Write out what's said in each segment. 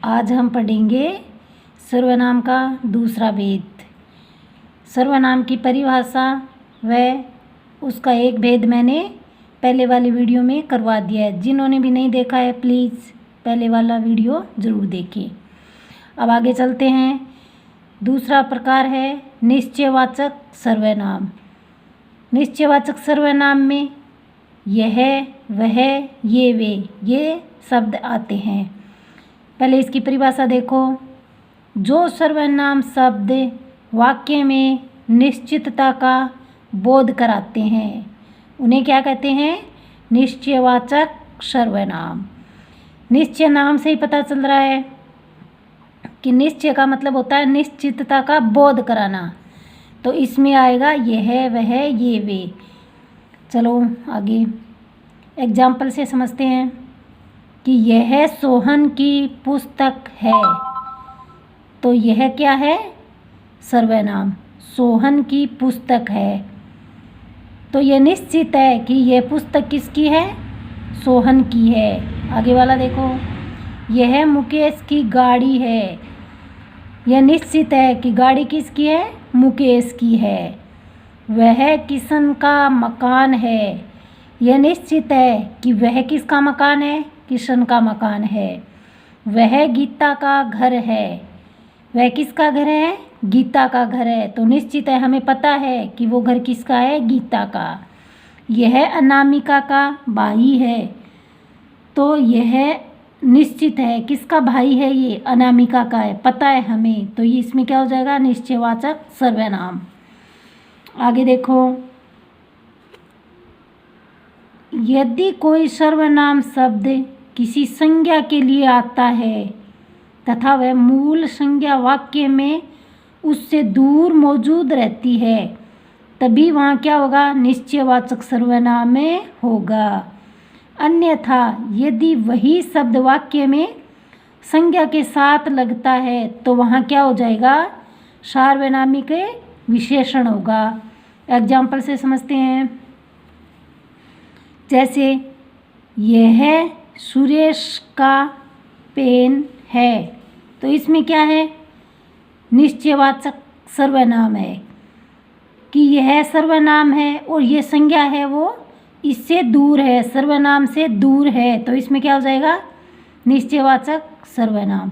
आज हम पढ़ेंगे सर्वनाम का दूसरा भेद। सर्वनाम की परिभाषा व उसका एक भेद मैंने पहले वाली वीडियो में करवा दिया है। जिन्होंने भी नहीं देखा है प्लीज़ पहले वाला वीडियो ज़रूर देखें। अब आगे चलते हैं। दूसरा प्रकार है निश्चयवाचक सर्वनाम। निश्चयवाचक सर्वनाम में यह, वह, ये शब्द आते हैं। पहले इसकी परिभाषा देखो। जो सर्वनाम शब्द वाक्य में निश्चितता का बोध कराते हैं उन्हें क्या कहते हैं? निश्चयवाचक सर्वनाम। निश्चय नाम से ही पता चल रहा है कि निश्चय का मतलब होता है निश्चितता का बोध कराना। तो इसमें आएगा यह, वह, ये, वे। चलो आगे एग्जाम्पल से समझते हैं कि यह सोहन की पुस्तक है। तो यह क्या है? सर्वनाम। सोहन की पुस्तक है तो यह निश्चित है कि यह पुस्तक किसकी है? सोहन की है। आगे वाला देखो। यह मुकेश की गाड़ी है। यह निश्चित है कि गाड़ी किसकी है? मुकेश की है। वह किशन का मकान है। यह निश्चित है कि वह किसका मकान है? किशन का मकान है। वह गीता का घर है। वह किसका घर है? गीता का घर है। तो निश्चित है, हमें पता है कि वो घर किसका है? गीता का। यह अनामिका का भाई है। तो यह निश्चित है किसका भाई है? ये अनामिका का है, पता है हमें। तो ये इसमें क्या हो जाएगा? निश्चयवाचक सर्वनाम। आगे देखो। यदि कोई सर्वनाम शब्द किसी संज्ञा के लिए आता है तथा वह मूल संज्ञा वाक्य में उससे दूर मौजूद रहती है तभी वहाँ क्या होगा? निश्चयवाचक सर्वनाम में होगा। अन्यथा यदि वही शब्द वाक्य में संज्ञा के साथ लगता है तो वहाँ क्या हो जाएगा? सार्वनामिक विशेषण होगा। एग्जाम्पल से समझते हैं। जैसे यह सुरेश का पेन है। तो इसमें क्या है? निश्चयवाचक सर्वनाम है कि यह सर्वनाम है और ये संज्ञा है वो इससे दूर है, सर्वनाम से दूर है। तो इसमें क्या हो जाएगा? निश्चयवाचक सर्वनाम।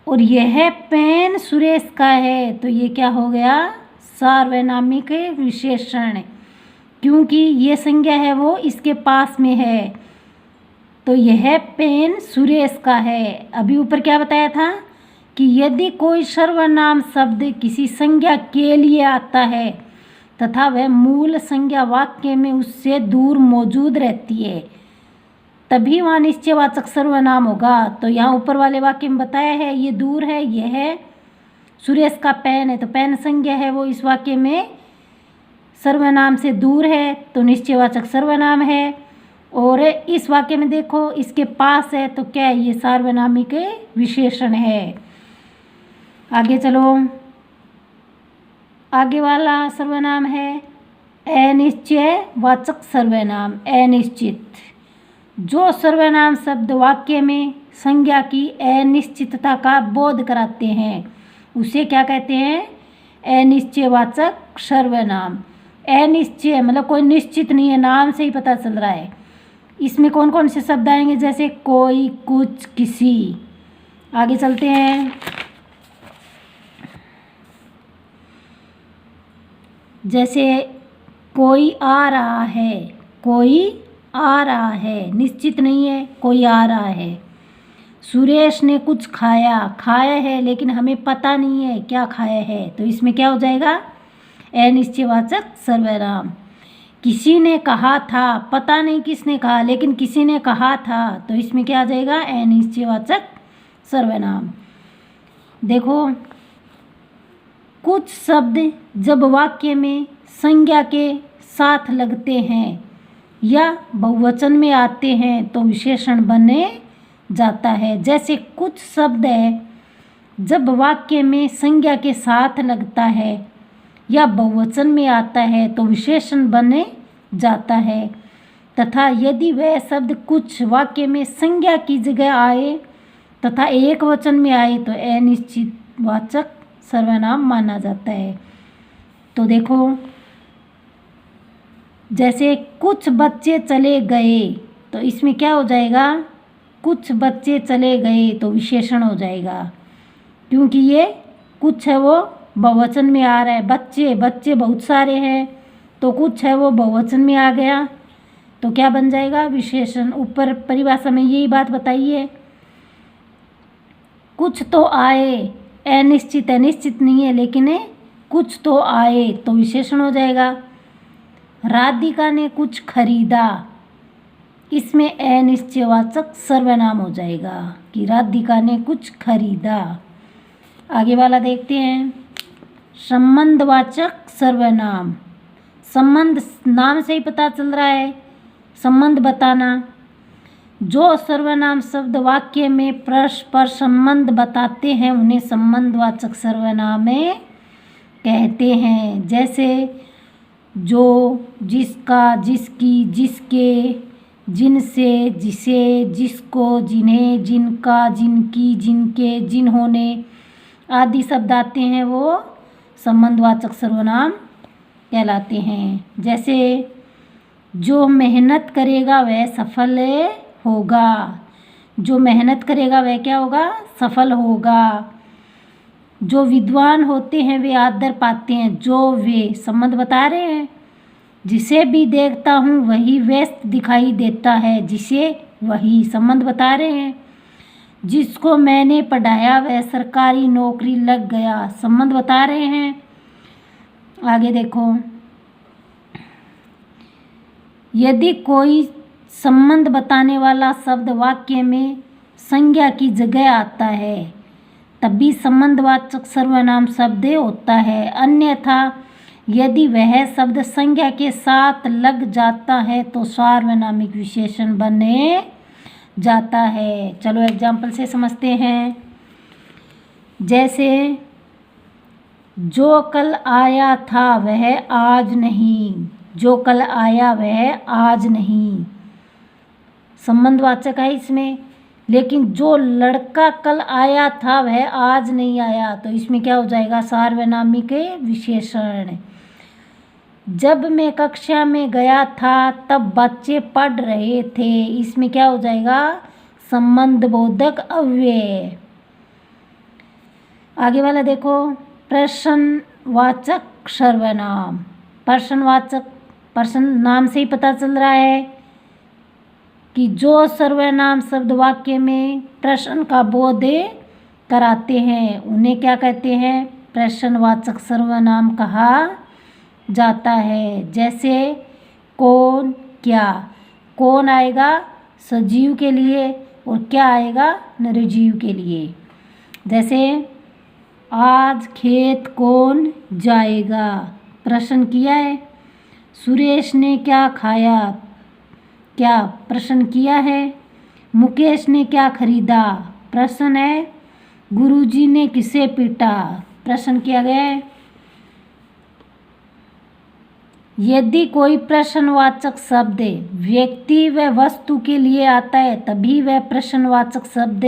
और यह पेन सुरेश का है तो ये क्या हो गया? सार्वनामिक विशेषण, क्योंकि ये संज्ञा है वो इसके पास में है। तो यह पेन सुरेश का है। अभी ऊपर क्या बताया था कि यदि कोई सर्वनाम शब्द किसी संज्ञा के लिए आता है तथा वह मूल संज्ञा वाक्य में उससे दूर मौजूद रहती है तभी वहाँ निश्चयवाचक सर्वनाम होगा। तो यहाँ ऊपर वाले वाक्य में बताया है ये दूर है, यह है सुरेश का पेन है। तो पेन संज्ञा है वो इस वाक्य में सर्वनाम से दूर है तो निश्चयवाचक सर्वनाम है। और इस वाक्य में देखो इसके पास है तो क्या है? ये सार्वनामिक विशेषण है। आगे चलो। आगे वाला सर्वनाम है अनिश्चयवाचक सर्वनाम। अनिश्चित। जो सर्वनाम शब्द वाक्य में संज्ञा की अनिश्चितता का बोध कराते हैं उसे क्या कहते हैं? अनिश्चयवाचक सर्वनाम। अनिश्चय मतलब कोई निश्चित नहीं है, नाम से ही पता चल रहा है। इसमें कौन कौन से शब्द आएंगे? जैसे कोई, कुछ, किसी। आगे चलते हैं। जैसे कोई आ रहा है। कोई आ रहा है, निश्चित नहीं है, कोई आ रहा है। सुरेश ने कुछ खाया। खाया है लेकिन हमें पता नहीं है क्या खाया है। तो इसमें क्या हो जाएगा? अनिश्चयवाचक सर्वनाम। किसी ने कहा था। पता नहीं किसने कहा लेकिन किसी ने कहा था। तो इसमें क्या आ जाएगा? अनिश्चयवाचक सर्वनाम। देखो कुछ शब्द जब वाक्य में संज्ञा के साथ लगते हैं या बहुवचन में आते हैं तो विशेषण बने जाता है। जैसे कुछ शब्द है जब वाक्य में संज्ञा के साथ लगता है या बहुवचन में आता है तो विशेषण बने जाता है। तथा यदि वह शब्द कुछ वाक्य में संज्ञा की जगह आए तथा एक वचन में आए तो अनिश्चित वाचक सर्वनाम माना जाता है। तो देखो, जैसे कुछ बच्चे चले गए, तो इसमें क्या हो जाएगा, कुछ बच्चे चले गए तो विशेषण हो जाएगा, क्योंकि ये कुछ है वो बहुवचन में आ रहा है। बच्चे बच्चे बहुत सारे हैं, तो कुछ है वो बहुवचन में आ गया, तो क्या बन जाएगा, विशेषण। ऊपर परिभाषा में यही बात बताई है। कुछ तो आए, अनिश्चित अनिश्चित नहीं है, लेकिन कुछ तो आए तो विशेषण हो जाएगा। राधिका ने कुछ खरीदा, इसमें अनिश्चयवाचक सर्वनाम हो जाएगा कि राधिका ने कुछ खरीदा। आगे वाला देखते हैं, संबंधवाचक सर्वनाम। संबंध नाम से ही पता चल रहा है, संबंध बताना। जो सर्वनाम शब्द वाक्य में परस्पर संबंध बताते हैं उन्हें संबंधवाचक सर्वनाम कहते हैं। जैसे जो, जिसका, जिसकी, जिसके, जिनसे, जिसे, जिसको, जिन्हें, जिनका, जिनकी, जिनके, जिन्होंने आदि शब्द आते हैं वो संबंधवाचक सर्वनाम कहलाते हैं। जैसे जो मेहनत करेगा वह सफल होगा, जो मेहनत करेगा वह क्या होगा, सफल होगा। जो विद्वान होते हैं वे आदर पाते हैं, जो वे संबंध बता रहे हैं। जिसे भी देखता हूँ वही व्यस्त दिखाई देता है, जिसे वही संबंध बता रहे हैं। जिसको मैंने पढ़ाया वह सरकारी नौकरी लग गया, संबंध बता रहे हैं। आगे देखो, यदि कोई संबंध बताने वाला शब्द वाक्य में संज्ञा की जगह आता है तभी संबंधवाचक सर्वनाम शब्द होता है, अन्यथा यदि वह शब्द संज्ञा के साथ लग जाता है तो सार्वनामिक विशेषण बने जाता है। चलो एग्जाम्पल से समझते हैं। जैसे जो कल आया था वह आज नहीं, जो कल आया वह आज नहीं, संबंधवाचक है इसमें। लेकिन जो लड़का कल आया था वह आज नहीं आया, तो इसमें क्या हो जाएगा, सार्वनामिक विशेषण। जब मैं कक्षा में गया था तब बच्चे पढ़ रहे थे, इसमें क्या हो जाएगा, संबंधबोधक अव्यय। आगे वाला देखो, प्रश्नवाचक सर्वनाम। प्रश्नवाचक, प्रश्न नाम से ही पता चल रहा है कि जो सर्वनाम शब्द वाक्य में प्रश्न का बोध कराते हैं उन्हें क्या कहते हैं, प्रश्नवाचक सर्वनाम कहा जाता है। जैसे कौन, क्या, कौन आएगा सजीव के लिए और क्या आएगा निर्जीव के लिए। जैसे आज खेत कौन जाएगा, प्रश्न किया है। सुरेश ने क्या खाया, क्या प्रश्न किया है। मुकेश ने क्या खरीदा, प्रश्न है। गुरुजी ने किसे पीटा, प्रश्न किया गया है। यदि कोई प्रश्नवाचक शब्द व्यक्ति व वस्तु के लिए आता है तभी वह प्रश्नवाचक शब्द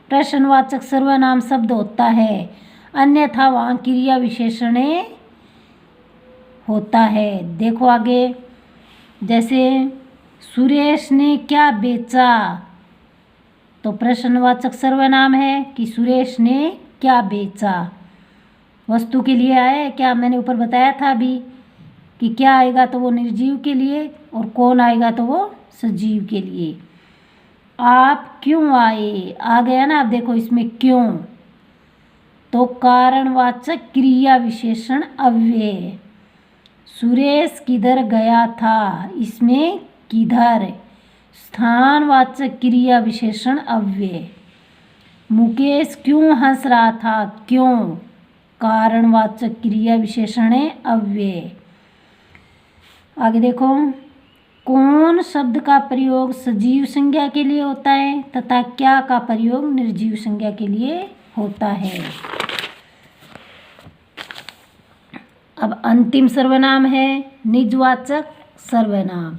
प्रश्नवाचक सर्वनाम शब्द होता है, अन्यथा वहाँ क्रिया विशेषण होता है। देखो आगे, जैसे सुरेश ने क्या बेचा, तो प्रश्नवाचक सर्वनाम है कि सुरेश ने क्या बेचा, वस्तु के लिए आया है। क्या मैंने ऊपर बताया था अभी कि क्या आएगा तो वो निर्जीव के लिए और कौन आएगा तो वो सजीव के लिए। आप क्यों आए, आ गया ना। अब देखो इसमें क्यों, तो कारणवाचक क्रिया विशेषण अव्यय। सुरेश किधर गया था, इसमें किधर स्थानवाचक क्रिया विशेषण अव्यय। मुकेश क्यों हंस रहा था, क्यों कारणवाचक क्रिया विशेषण अव्यय। आगे देखो, कौन शब्द का प्रयोग सजीव संज्ञा के लिए होता है तथा क्या का प्रयोग निर्जीव संज्ञा के लिए होता है। अब अंतिम सर्वनाम है निजवाचक सर्वनाम।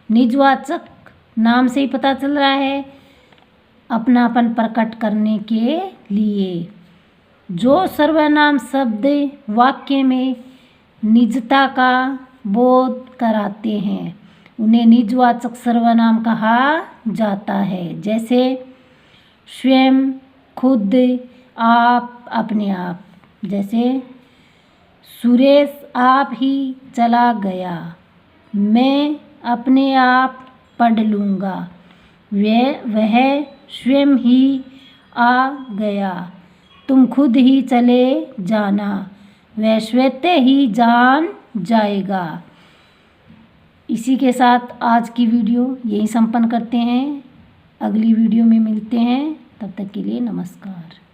निजवाचक नाम से ही पता चल रहा है अपनापन प्रकट करने के लिए। जो सर्वनाम शब्द वाक्य में निजता का बोध कराते हैं उन्हें निजवाचक सर्वनाम कहा जाता है। जैसे स्वयं, खुद, आप, अपने आप। जैसे सुरेश आप ही चला गया, मैं अपने आप पढ़ लूँगा, वह स्वयं ही आ गया, तुम खुद ही चले जाना, वह स्वतः ही जान जाएगा। इसी के साथ आज की वीडियो यही संपन्न करते हैं। अगली वीडियो में मिलते हैं, तब तक के लिए नमस्कार।